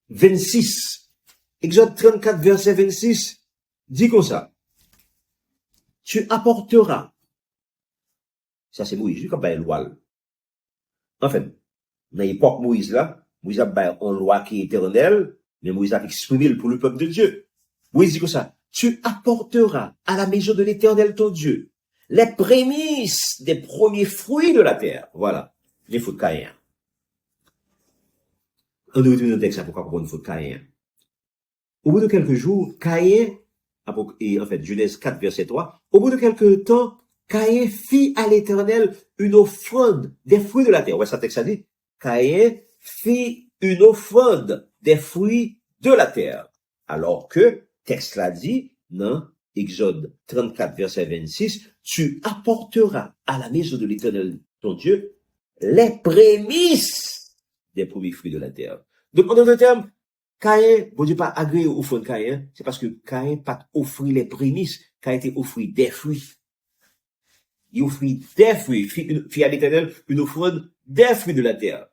26. Exode 34, verset 26, dit comme ça. Tu apporteras. Ça, c'est Moïse, comme une loi. Enfin, dans l'époque Moïse là, Moïse a une loi qui est éternelle, mais Moïse a exprimé pour le peuple de Dieu. Moïse dit comme ça. Tu apporteras à la maison de l'Éternel ton Dieu les prémices des premiers fruits de la terre. Voilà. Les fruits de Caïn. On doit retourner au texte pour comprendre les fruits de Caïn. Au bout de quelques jours, Caïn, et en fait, Genèse 4, verset 3, au bout de quelques temps, Caïn fit à l'Éternel une offrande des fruits de la terre. Ouais, ça texte a dit. Caïn fit une offrande des fruits de la terre. Alors que, texte l'a dit, dans Exode 34, verset 26, tu apporteras à la maison de l'Éternel, ton Dieu, les prémices des premiers fruits de la terre. Donc, en d'autres termes, Caïn, bon Dieu pas agréé au fond de Caïn, c'est parce que Caïn pas offert les prémices, Caïn était offert des fruits. Il offrit des fruits, fit à l'Éternel une offrande des fruits de la terre.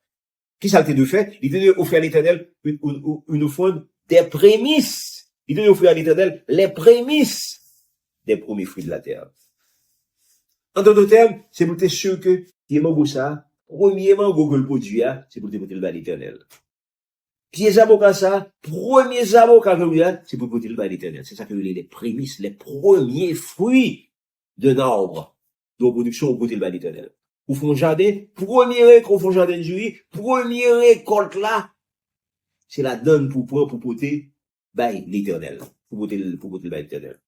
Qui ça a été de fait? Il était offert à l'Éternel une offrande des prémices. Il était offert à l'Éternel les prémices des premiers fruits de la terre. En d'autres termes, c'est pour être sûr que, qui est mon ça, premièrement, Google produit, c'est pour te le à l'Éternel. Pieds avocats ça, premiers avocats que c'est pour te le à l'Éternel. C'est ça que les prémices, les premiers fruits d'un arbre de production au côté de l'Éternel. Ou font jardin, premier récolte, font jardin de juillet, première récolte là, c'est la donne pour porter, l'Éternel. Pour porter l'Éternel.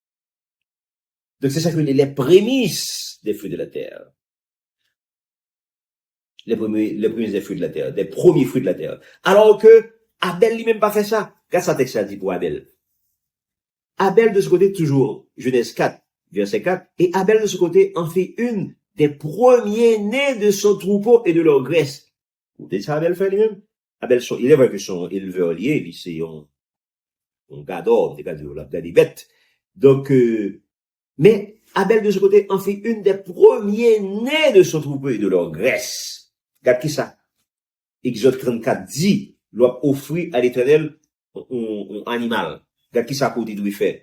Donc c'est ça que les prémices des fruits de la terre. Les premiers des fruits de la terre, des premiers fruits de la terre. Alors que, Abel lui-même pas fait ça. Qu'est-ce que ça texte a dit pour Abel? Abel de ce côté, toujours, Genèse 4, verset 4, et Abel de ce côté en fait une des premiers nés de son troupeau et de leur graisse. Vous savez ça Abel fait lui-même? Abel, il est vrai que son éleveur lié, il c'est on gador, des bêtes. Donc, mais Abel de ce côté en fait une des premiers nés de son troupeau et de leur graisse. Regarde qui ça? Exode 34 dit, doit offrir à l'Éternel un animal. Regarde qui ça côté doit faire.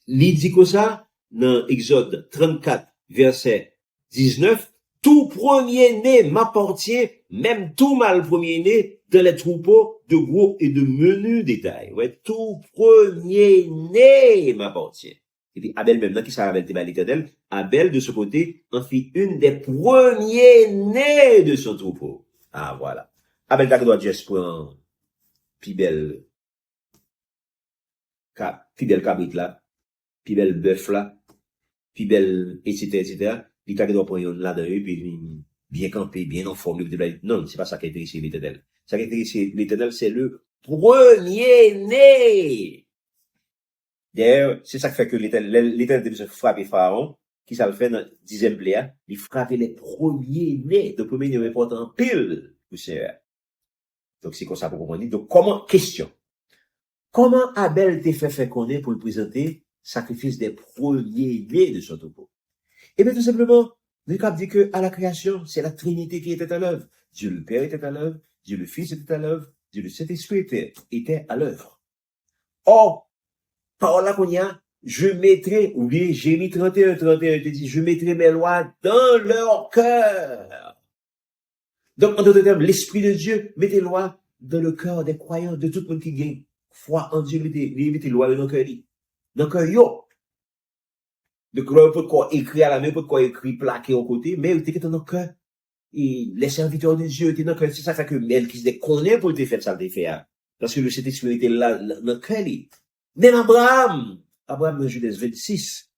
Il dit comme ça, dans Exode 34, verset 19, tout premier-né m'appartient, même tout mâle premier-né, dans les troupeaux de gros et de menus détails. Ouais, tout premier-né m'appartient. Et puis Abel même, dans qui ça Abel t'es l'Éternel, Abel de ce côté en fit une des premiers-nés de son troupeau. Ah, voilà. Abel t'as doit juste prendre puis belle cabrit là, puis belle bœuf là, puis belle, etc. Il t'a doit prendre là dedans puis bien campé, bien en forme. Non, c'est pas ça qui intéresse l'Éternel. Ça qui intéresse l'Éternel, c'est le premier-né. D'ailleurs, c'est ça qui fait que l'Éternel se frappe Pharaon, qui ça le fait dans 10e pléa, il frappe les premiers-nés. Le premier-né est important pile, vous savez. Donc, c'est comme ça pour comprendre. Donc, comment Abel t'a fait connaître pour le présenter sacrifice des premiers-nés de son troupeau? Eh bien, tout simplement, le cap dit que, à la création, c'est la Trinité qui était à l'œuvre. Dieu le Père était à l'œuvre, Dieu le Fils était à l'œuvre, Dieu le Saint-Esprit était à l'œuvre. Or, par là qu'on y a, je mettrai, oubliez, Jérémie 31, te dit, je mettrai mes lois dans leur cœur. Donc, en d'autres termes, l'Esprit de Dieu met des lois dans le cœur des croyants, de tout le monde qui gagne foi en Dieu, met des lois dans le cœur. Dans le cœur, yo. Donc, là, on peut quoi écrire à la main, on peut quoi écrire plaqué au côté, mais il était dans le cœur. Et les serviteurs de Dieu étaient dans le cœur. C'est ça fait que Melchizedek connaît pour te faire ça, te faire. Parce que le Saint-Esprit était là, dans le cœur. Même Abraham, dans Genèse 26.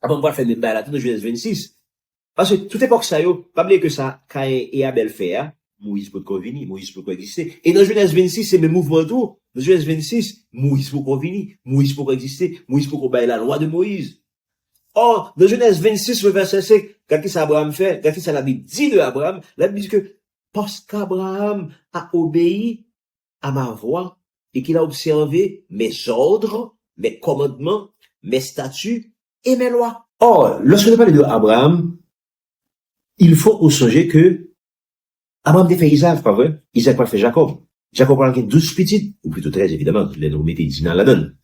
Abraham va faire même là, dans Genèse 26. Parce que toute époque ça, pas oublier que ça, Caïn et Abel fait, Moïse peut venir, Moïse peut exister. Et dans Genèse 26, c'est le mouvement tout. Dans Genèse 26, Moïse peut venir, Moïse peut exister, Moïse peut obéir la loi de Moïse. Or, dans Genèse 26, le verset 5, qu'est-ce que Abraham fait? Qu'est-ce que la Bible dit de Abraham? La Bible dit que, parce qu'Abraham a obéi à ma voix, et qu'il a observé mes ordres, mes commandements, mes statuts et mes lois. Or, lorsque je parle de Abraham, il faut songer que Abraham a fait Isaac, pas vrai? Isaac a fait Jacob. Jacob a fait 12 petites, ou plutôt 13 évidemment, les nous mettez ici dans la donne.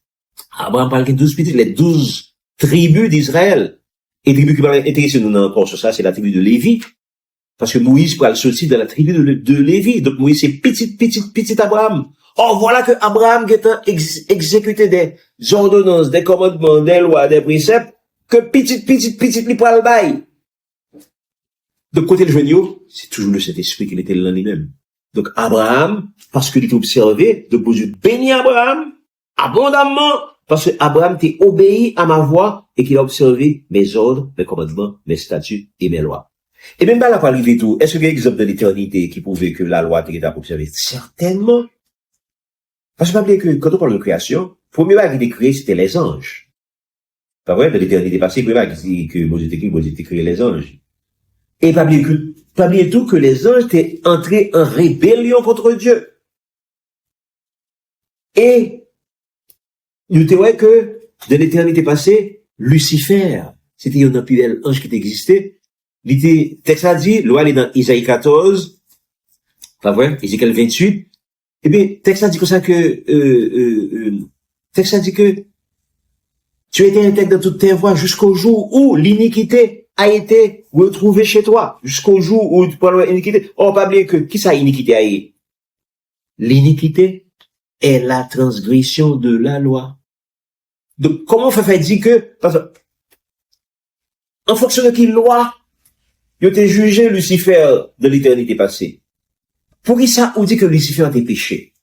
Abraham a fait 12 petites, les 12 tribus d'Israël. Et tribus qui parlent intéresser nous encore sur ça, c'est la tribu de Lévi. Parce que Moïse pourra le sortir de la tribu de Lévi. Donc Moïse c'est petit Abraham. Or, voilà que Abraham qui exécuté des ordonnances, des commandements, des lois, des préceptes, que petit, lui prend le bail. De côté le jeune, c'est toujours le Saint-Esprit qui était là lui-même. Donc, Abraham, parce qu'il était observé, de Dieu bénit Abraham, abondamment, parce que Abraham t'a obéi à ma voix, et qu'il a observé mes ordres, mes commandements, mes statuts et mes lois. Et même là, pas arrivé tout. Est-ce qu'il y a un exemple de l'éternité qui prouvait que la loi était observée? Certainement. Parce que pas oublier que quand on parle de création, le premier vague qui était créé, c'était les anges. Pas vrai? De l'éternité passée, le premier vague qui dit que Moïse était créé les anges. Et pas oublier tout que les anges étaient entrés en rébellion contre Dieu. Et, nous te voyons que, de l'éternité passée, Lucifer, c'était un plus bel ange qui existait. Texte a dit, loi est dans Isaïe 14, pas vrai? Ézéchiel 28. Eh bien, texte a dit comme ça que, texte a dit que, tu étais intègre dans toutes tes voies jusqu'au jour où l'iniquité a été retrouvée chez toi. Jusqu'au jour où tu parles d'iniquité. Oh, pas oublier que, qui ça iniquité a été? L'iniquité est la transgression de la loi. Donc, comment on fait dire que, parce que, en fonction de quelle loi, il a jugé Lucifer de l'éternité passée. Pour qui ça, on dit que Lucifer a été péché?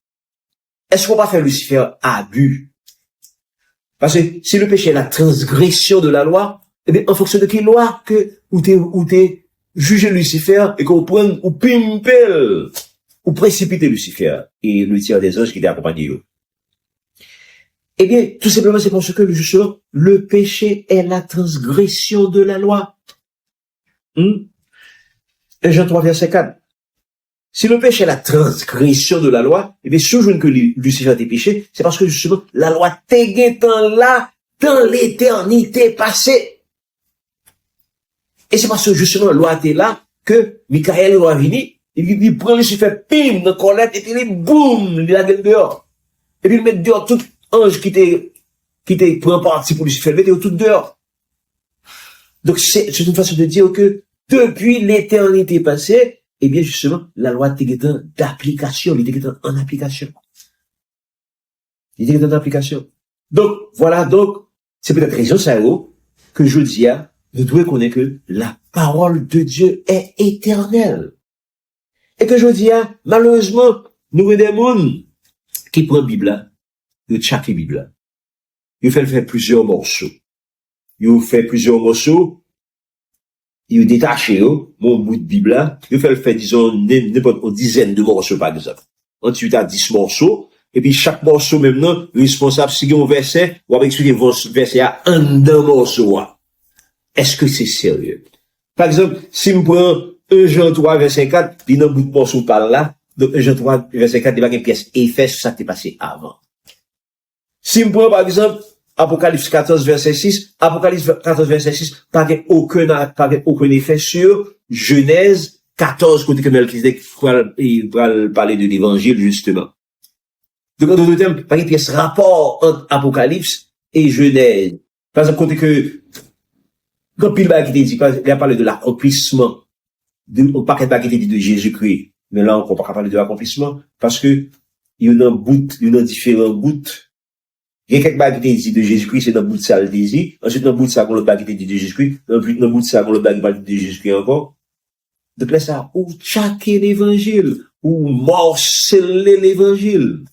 Est-ce qu'on va faire Lucifer abus? Parce que si le péché est la transgression de la loi, eh bien, en fonction de quelle loi que, ou t'es jugé Lucifer et qu'on prenne, ou pimpel, ou précipiter Lucifer et le tiers des anges qui étaient accompagnés eux. Eh bien, tout simplement, c'est parce que, justement, le péché est la transgression de la loi. Jean 3, verset 4. Si le péché est la transgression de la loi, eh bien, si je que Lucifer a été péché, c'est parce que, justement, la loi t'est là, dans l'éternité passée. Et c'est parce que, justement, la loi était là, que Michael va venir, Il prend Lucifer, pim, dans Colette, et puis il boum, il la gueule dehors. Et puis il met dehors tout ange qui était prend parti pour Lucifer, il met tout dehors. Donc c'est une façon de dire que depuis l'éternité passée, eh bien justement, la loi était d'application, il était en application. Il était en application. Donc, voilà, donc, c'est peut-être raison ça, que je dis, nous devons connaître que la parole de Dieu est éternelle. Et que je dis, malheureusement, nous avons des gens qui prennent la Bible, de chaque Bible. Ils font faire plusieurs morceaux. Ils font plusieurs morceaux. Ils détachent, mon bout de Bible, ils font faire, disons, n'importe une dizaine de morceaux, par exemple. Entre 8 à 10 morceaux. Et puis, chaque morceau, maintenant, responsable, si on verset, on va expliquer votre verset à un morceau. Est-ce que c'est sérieux? Par exemple, si je prends 1 Jean 3, verset 4, puis dans le bout de morceau par là, donc 1 Jean 3, verset 4, il y a une pièce Éphèse, ça t'est passé avant. Si je prends, par exemple, Apocalypse 14, verset 6, Apocalypse 14, verset 6, pas aucun effet sur Genèse 14, côté que Melchizedek va parler de l'évangile, justement. Donc, en d'autres termes, pas une pièce rapport entre Apocalypse et Genèse. Par exemple, côté que, quand Pilba qui dit, il a parlé de l'accomplissement, au paquet de dit de Jésus-Christ. Mais là, on ne peut pas parler de l'accomplissement, parce que, il y a un bout, il y a différents bouts. Il y a quelques bagues qui dit de Jésus-Christ, c'est dans le bout de ça, le désir. Ensuite, dans le bout de ça, on le bague qui dit de Jésus-Christ. Dans le bout de ça, on le bague de Jésus-Christ encore. Donc là, ça, ou tchaquer l'évangile, ou morceler l'évangile.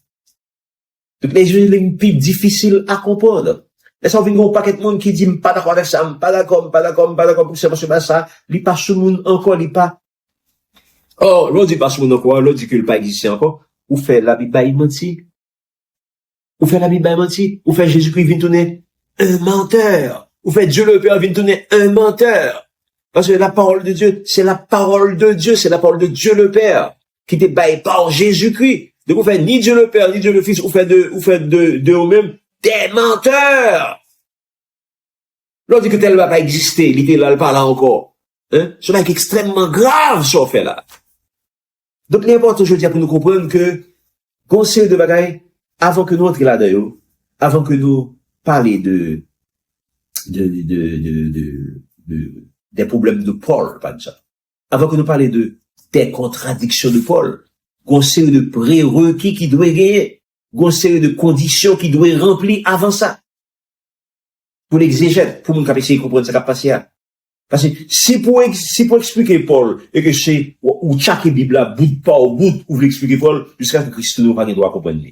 Donc l'évangile est plus difficile à comprendre. Là, ça vient un paquet de monde qui dit, pas d'accord avec ça, pas d'accord, pour ça, parce que ça, il pas sous monde encore, il pas. Oh, l'autre dit pas sous monde encore, l'autre dit qu'il pas existé encore. Ou fait la Bible, il mentit. Ou fait la Bible, il mentit. Ou fait Jésus-Christ vient tourner un menteur. Ou fait Dieu le Père vient tourner un menteur. Parce que la parole de Dieu, c'est la parole de Dieu, c'est la parole de Dieu le Père, qui était baillée par Jésus-Christ. Donc, vous faites ni Dieu le Père, ni Dieu le Fils, vous faites de vous-même des menteurs. L'on dit que tel va pas exister, il était là, pas là encore. Hein? C'est un extrêmement grave, ce qu'on fait là. Donc, l'important, je veux dire, pour nous comprendre que, conseil de bagaille, avant que nous entrions là-dedans, avant que nous parlions des problèmes de Paul, par exemple, avant que nous parlions des contradictions de Paul, conseil de prérequis qui doit gagner, conseil de conditions qui doit remplir avant ça. Pour l'exégète, pour mon capacité de comprendre ce qui a passé. Parce que si pour expliquer Paul, et que c'est, ou chaque Bible là, bout par bout, ou vous l'expliquer Paul, jusqu'à ce que Christ nous pas doit comprendre.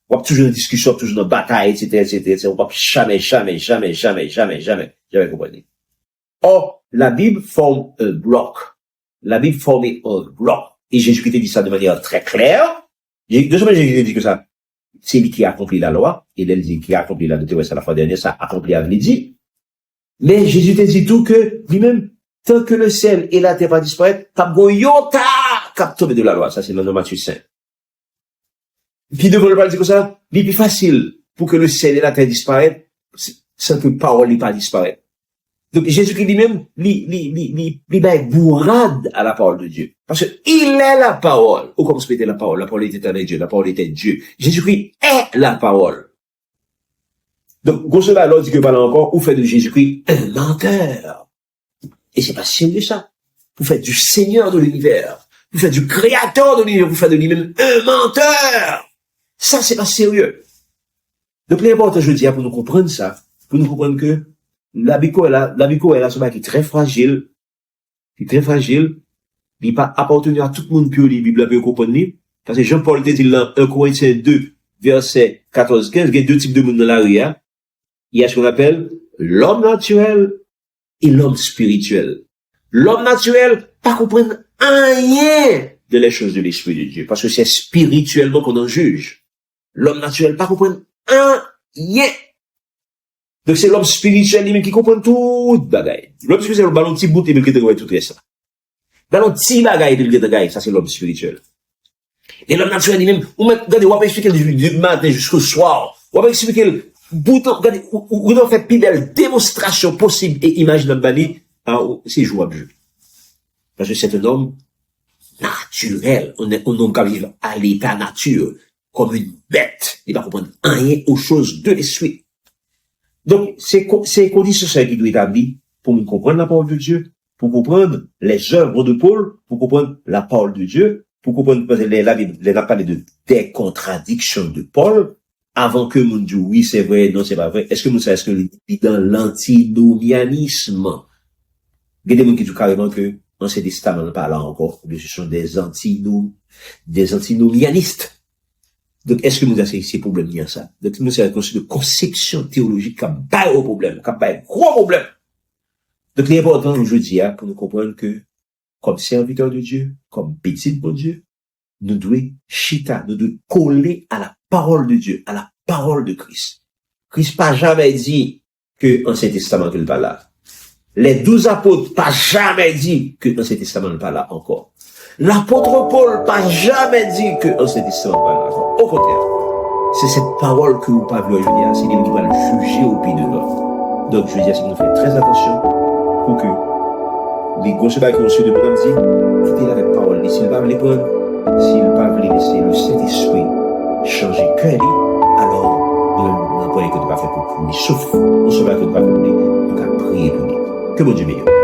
On va toujours une discussion, toujours une bataille, etc. On va jamais comprendre. Or, la Bible forme un bloc. La Bible forme un bloc. Et Jésus-Christ dit ça de manière très claire. Deuxièmement, Jésus dit que ça, c'est lui qui a accompli la loi. Et il dit qui a accompli la loi, c'est la fois dernière, ça a accompli avec les dit. Mais Jésus te dit tout que, lui-même, tant que le ciel et la terre va disparaître, t'as goyota, cap tomber de la loi. Ça, c'est le nom de Matthieu 5. Puis devant le parler comme ça, il est plus facile pour que le ciel et la terre disparaissent, sans que parole n'est pas disparaître. Donc, Jésus-Christ lui-même, il bourrade à la parole de Dieu. Parce que il est la parole. Ou comme se mettait la parole était avec Dieu, la parole était Dieu. Jésus-Christ est la parole. Donc, grosso modo, alors dit que parle encore, ou fait de Jésus-Christ un menteur. Et c'est pas sérieux ça. Vous faites du Seigneur de l'univers. Vous faites du Créateur de l'univers. Vous faites de lui-même un menteur. Ça, c'est pas sérieux. Donc, l'important, je veux dire, pour nous comprendre ça, pour nous comprendre que l'abico est là, ce qui est très fragile, il n'est pas appartenu à tout le monde, puis la Bible peut comprendre, parce que Jean-Paul te dit dans 1 Corinthiens 2, verset 14-15, il y a deux types de monde dans la rue, il y a ce qu'on appelle l'homme naturel et l'homme spirituel. L'homme naturel, pas comprendre rien de les choses de l'Esprit de Dieu, parce que c'est spirituellement qu'on en juge. L'homme naturel, pas comprendre rien. Donc c'est l'homme spirituel lui-même qui comprend tout bagaille. L'homme spirituel, le ballon petit bout et il va tout ça. Ballon petit bagaille et il va ça c'est l'homme spirituel. Et l'homme naturel lui-même, regardez, on va expliquer du matin jusqu'au soir. On va expliquer le bouton, regardez, on va faire plus belle démonstration possible et imaginable, c'est jouable. Parce que c'est un homme naturel. On n'a vivre à l'état nature, comme une bête. Il va comprendre rien aux choses de l'esprit. Donc, c'est conditions ça qui doit établir pour nous comprendre la parole de Dieu, pour comprendre les œuvres de Paul, pour comprendre la parole de Dieu, pour comprendre, parce que la Bible, elle a parlé des contradictions de Paul, avant que nous disions oui, c'est vrai, non, c'est pas vrai. Est-ce que nous savons, est-ce que c'est dans l'antinomianisme? Il y a des gens qui disent carrément que l'Ancien Testament n'est pas là encore, mais ce sont des antinomianistes. Donc, est-ce que nous avons ces problèmes liés à ça? Donc, nous avons une conception théologique qui a pas au problème, qui a pas un gros problème. Donc, l'important aujourd'hui, pour nous comprendre que, comme serviteur de Dieu, comme petit de Dieu, nous devons nous devons coller à la parole de Dieu, à la parole de Christ. Christ n'a jamais dit que l'Ancien Testament n'est pas là. Les 12 apôtres n'ont jamais dit que l'Ancien Testament n'est pas là encore. L'apôtre Paul n'a jamais dit que l'Ancien Testament n'est pas là encore. Au contraire, c'est cette parole que vous ne pouvez pas dire, c'est lui qui va le juger au pied de l'autre. Donc, je veux dire, si nous faisons très attention pour que les gros chevaux qui ont reçu de mon homme dit, écoutez avec parole, s'il ne va pas les prendre, s'il ne va pas les laisser le Saint-Esprit changer cœur, alors nous n'avons pas que de pas faire pour lui. Sauf, on se va que de pas faire pour lui, donc à prier pour lui. Que mon Dieu meilleur.